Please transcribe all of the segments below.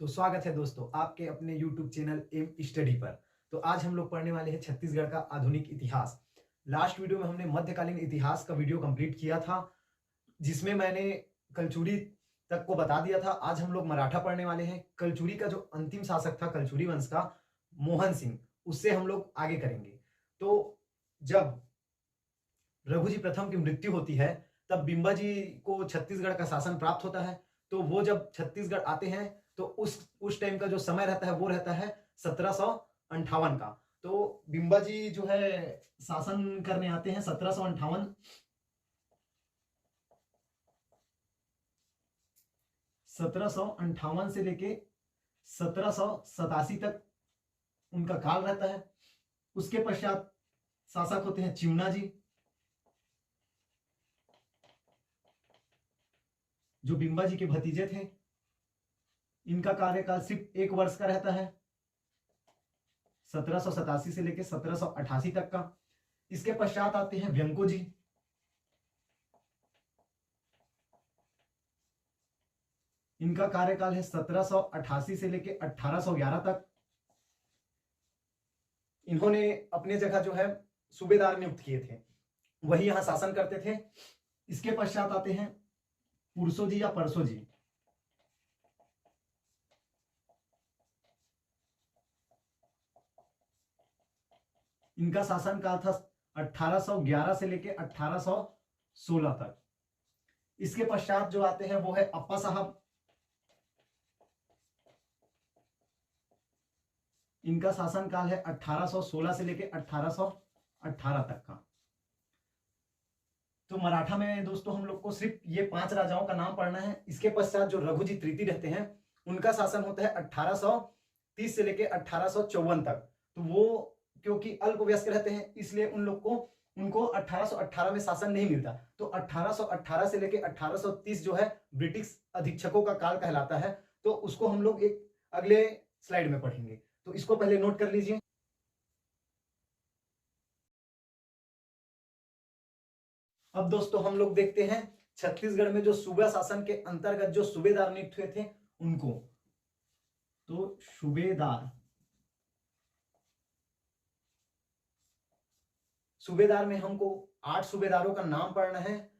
तो स्वागत है दोस्तों आपके अपने YouTube चैनल एम स्टडी पर। तो आज हम लोग पढ़ने वाले हैं छत्तीसगढ़ का आधुनिक इतिहास। लास्ट वीडियो में हमने मध्यकालीन इतिहास का वीडियो कंप्लीट किया था, जिसमें मैंने कलचुरी तक को बता दिया था। आज हम लोग मराठा पढ़ने वाले हैं। कलचुरी का जो अंतिम शासक था कलचुरी वंश का, मोहन सिंह, उससे हम लोग आगे करेंगे। तो जब रघुजी प्रथम की मृत्यु होती है तब बिंबा जी को छत्तीसगढ़ का शासन प्राप्त होता है। तो वो जब छत्तीसगढ़ आते हैं तो उस टाइम का जो समय रहता है वो रहता है 1758 का। तो बिंबा जी जो है शासन करने आते हैं 1758 से लेके 1787 तक उनका काल रहता है। उसके पश्चात शासक होते हैं चिमना जी, जो बिंबा जी के भतीजे थे। इनका कार्यकाल सिर्फ 1 वर्ष का रहता है, 1787 से लेकर 1788 तक का। इसके पश्चात आते हैं व्यंको जी। इनका कार्यकाल है 1788 से लेकर 1811 तक। इन्होंने अपने जगह जो है सूबेदार नियुक्त किए थे, वही यहां शासन करते थे। इसके पश्चात आते हैं पुरसो जी या परसो जी। इनका शासन काल था 1811 से लेकर 1816 तक। इसके पश्चात जो आते हैं वो है अप्पा साहब। इनका शासन काल है 1816 से लेकर 1818 तक का। तो मराठा में दोस्तों हम लोग को सिर्फ ये 5 राजाओं का नाम पढ़ना है। इसके पश्चात जो रघुजी तृतीय रहते हैं उनका शासन होता है 1830 से लेकर 1854 तक। तो वो क्योंकि अल्पवयस्क रहते हैं इसलिए उनको 1818 में शासन नहीं मिलता। तो 1818 से लेकर 1830 जो है ब्रिटिश अधीक्षकों का काल कहलाता है। तो उसको हम लोग एक अगले स्लाइड में पढ़ेंगे, तो इसको पहले नोट कर लीजिए। अब दोस्तों हम लोग देखते हैं छत्तीसगढ़ में जो सूबा शासन के अंतर्गत जो सूबेदार नियुक्त हुए थे उनको। तो सूबेदार में हमको 8 सूबेदारों का नाम पढ़ना है,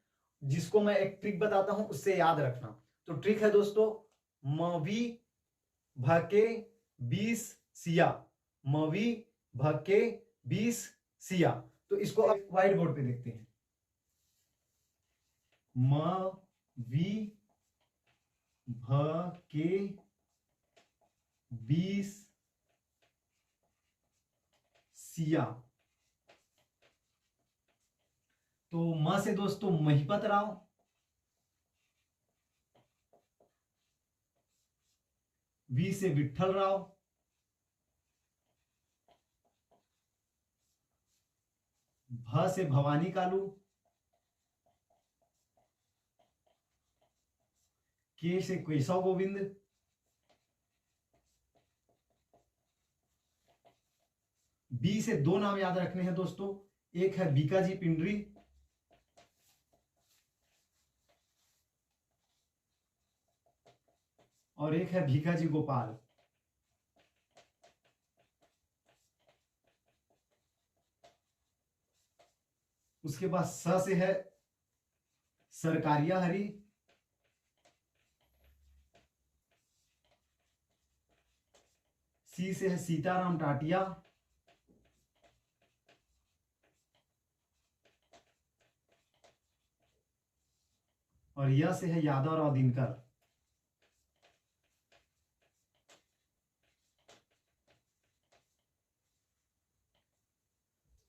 जिसको मैं एक ट्रिक बताता हूं, उससे याद रखना। तो ट्रिक है दोस्तों, मवी भके 20 सिया, मवी भके 20 सिया। तो इसको आप व्हाइट बोर्ड पे देखते हैं। मवी भके 20 सिया। तो म से दोस्तों महिपत राव, वी से विठ्ठल राव, भ से भवानी कालू, के से केशव गोविंद, बी से 2 नाम याद रखने हैं दोस्तों। एक है बीकाजी पिंडरी और एक है भीखाजी गोपाल। उसके बाद स से है सरकारिया हरि, सी से है सीताराम टाटिया, और यह से है यादव राव दिनकर।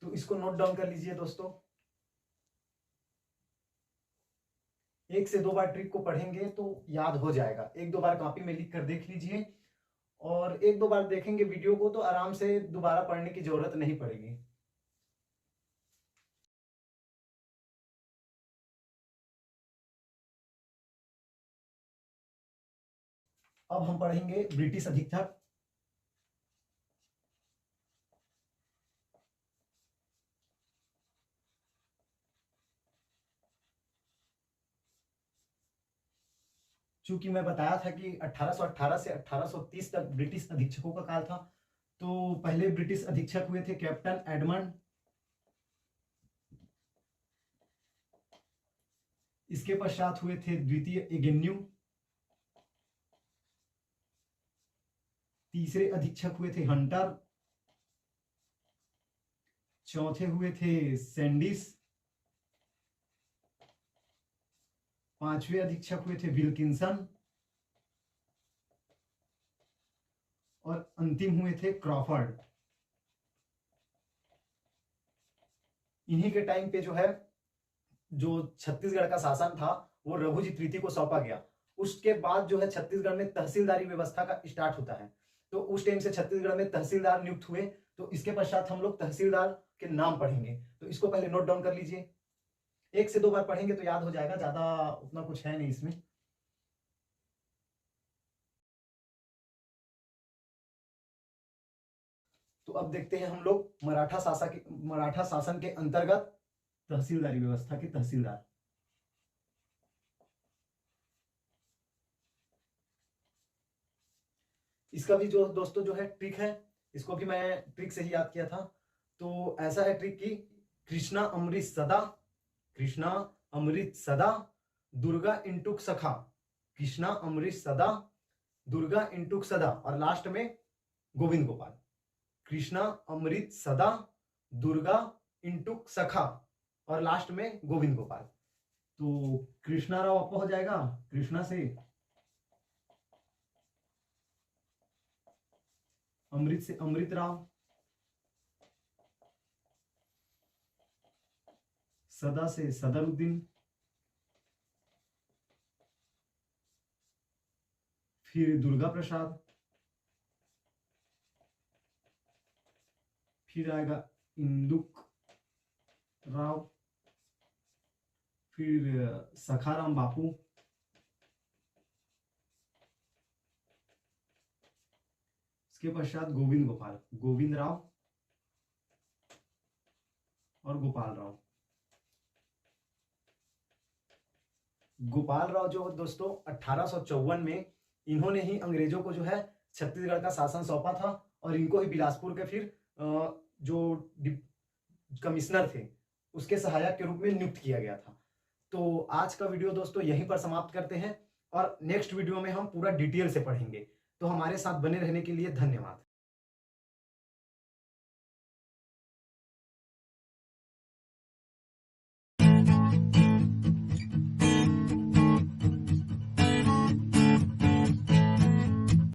तो इसको नोट डाउन कर लीजिए दोस्तों। 1 से 2 बार ट्रिक को पढ़ेंगे तो याद हो जाएगा। 1-2 बार कॉपी में लिख कर देख लीजिए, और 1-2 बार देखेंगे वीडियो को तो आराम से दोबारा पढ़ने की जरूरत नहीं पड़ेगी। अब हम पढ़ेंगे ब्रिटिश अधीक्षक। चूंकि मैं बताया था कि 1818 से 1830 तक ब्रिटिश अधीक्षकों का काल था, तो पहले ब्रिटिश अधीक्षक हुए थे कैप्टन एडमंड, इसके पश्चात हुए थे द्वितीय एगेन्यू, तीसरे अधीक्षक हुए थे हंटर, चौथे हुए थे सैंडिस, पांचवें अधीक्षक हुए थे विल्किंसन और अंतिम हुए थे क्रॉफर्ड। इन्हीं के टाइम पे जो है जो छत्तीसगढ़ का शासन था वो रघुजी तृतीय को सौंपा गया। उसके बाद जो है छत्तीसगढ़ में तहसीलदारी व्यवस्था का स्टार्ट होता है। तो उस टाइम से छत्तीसगढ़ में तहसीलदार नियुक्त हुए। तो इसके पश्चात हम लोग तहसीलदार के नाम पढ़ेंगे, तो इसको पहले नोट डाउन कर लीजिए। 1 से 2 बार पढ़ेंगे तो याद हो जाएगा, ज्यादा उतना कुछ है नहीं इसमें। तो अब देखते हैं हम लोग मराठा शासन के अंतर्गत तहसीलदारी व्यवस्था के तहसीलदार। इसका भी जो दोस्तों जो है ट्रिक है, इसको भी मैं ट्रिक से ही याद किया था। तो ऐसा है ट्रिक कि कृष्णा अमृत सदा दुर्गा इंटुक सखा, कृष्णा अमृत सदा दुर्गा इंटुक सदा, और लास्ट में गोविंद गोपाल। कृष्णा अमृत सदा दुर्गा इंटुक सखा और लास्ट में गोविंद गोपाल। तो कृष्णा राव आपका हो जाएगा, कृष्णा से अमृत राव, सदा से सदरुद्दीन, फिर दुर्गा प्रसाद, फिर आएगा इंदुक राव, फिर सखाराम बापू, इसके पश्चात गोविंद गोपाल, गोविंद राव और गोपाल राव। गोपाल राव जो दोस्तों 1854 में इन्होंने ही अंग्रेजों को जो है छत्तीसगढ़ का शासन सौंपा था, और इनको ही बिलासपुर के फिर जो कमिश्नर थे उसके सहायक के रूप में नियुक्त किया गया था। तो आज का वीडियो दोस्तों यहीं पर समाप्त करते हैं, और नेक्स्ट वीडियो में हम पूरा डिटेल से पढ़ेंगे। तो हमारे साथ बने रहने के लिए धन्यवाद।